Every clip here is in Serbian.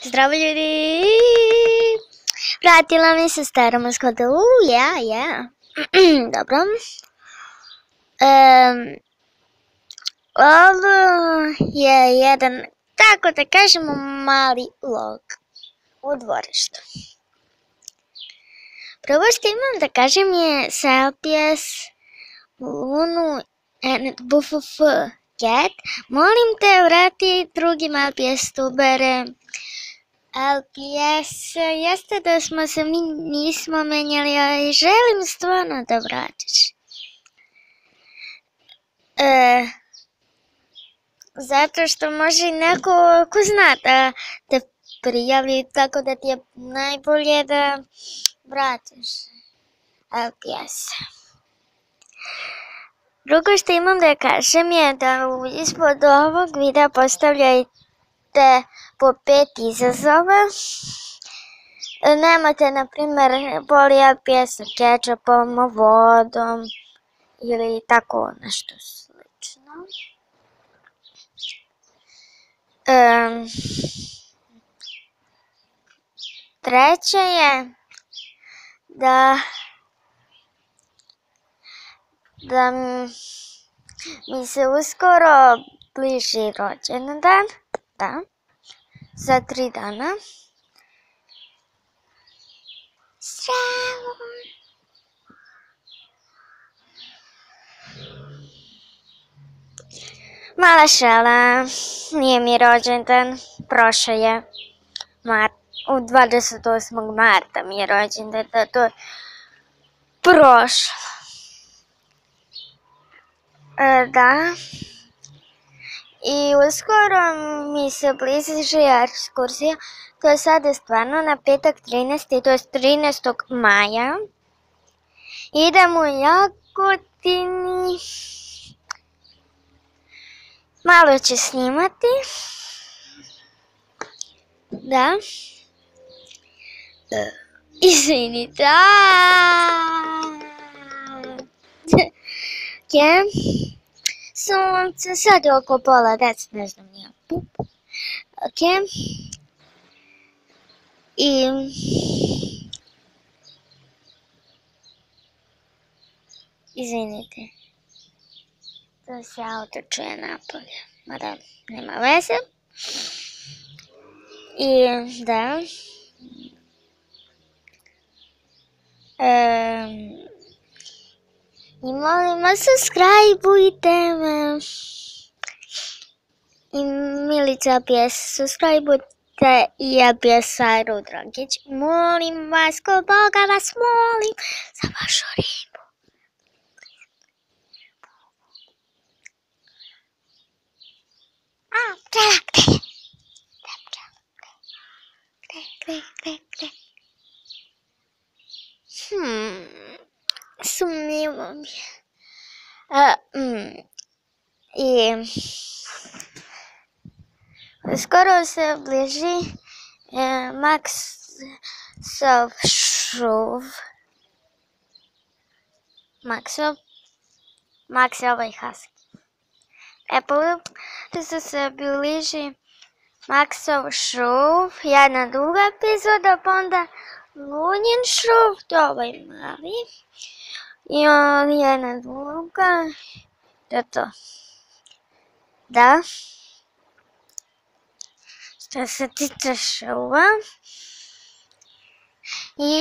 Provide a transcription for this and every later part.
Zdravo ljudi! Vratila mi se stara maskota. Dobro. Ovo je jedan, tako da kažemo, mali vlog u dvorištu. Prvo što imam da kažem je Selpies, Lunu, BFF, Cat. Molim te, vrati drugim LPS tubere. LPS, jeste da smo se mi nismo menjali, ali želim stvarno da vratiš. Zato što može neko ko zna da te prijavi, tako da ti je najbolje da vratiš LPS. Drugo što imam da kažem je da ispod ovog videa postavljajte po 5 izazova. Nemate, na primjer, boli LPS sa kečapom, vodom ili tako nešto slično. Treće je da mi se uskoro bliži rođendan, da, za 3 dana. Zdravo! Mala šala, nije mi rođendan, prošao je u 28. marta mi je rođendan, da to je prošlo. Da, i uskoro mi se bliži ekskurzija, to je sada stvarno na petak 13. to je 13. maja. Idemo u Jagodini. Malo će snimati. Da. Izvinite. Sunce, sad je oko pola 10, ne znam nije. I izvinite, to se auto čuje napolje, mada nema veze. I da, i molim vas, subscribe-ujte me. I Milica LPS, subscribe-ujte i LPS Sajru Dragić. Molim vas, ko Boga vas molim, za vašu ribu. Gde? Sumnjivo mi je. I skoro se bliži Maxov šuv. Max je ovaj husky. Pošto se bliži Maxov šuv, jedna druga epizoda, pa onda Lunjin šuv, to je ovaj mali. I on jedna druga. To je to. Da. Što se tiče šuva. I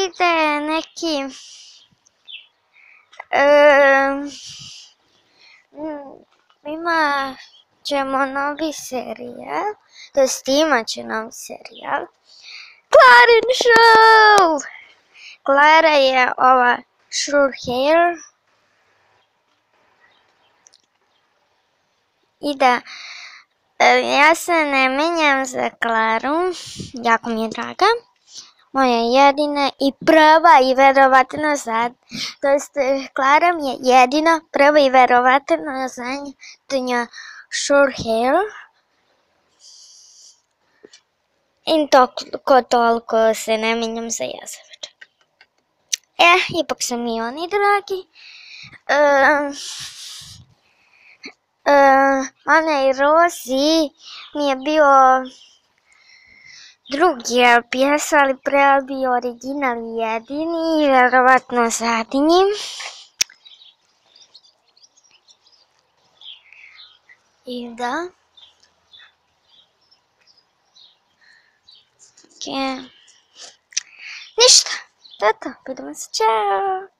ide neki imat ćemo novi serijal. To jest imat će novi serijal. Klarin šuv! Klara je ova short hair. I da, ja se ne menjam za Klaru, jako mi je draga. Moja jedina i prva i verovatno to jest Klara mi je jedina, prva i verovatno zadnja short hair. I toliko se ne menjam za jazavača. Ipak su mi oni dragi. Onaj Rozi mi je bio drugi je pjesma, ali prava bio original jedini, vjerovatno zadnji. I da. Ok. Ništa, to je to, vidimo se, čao!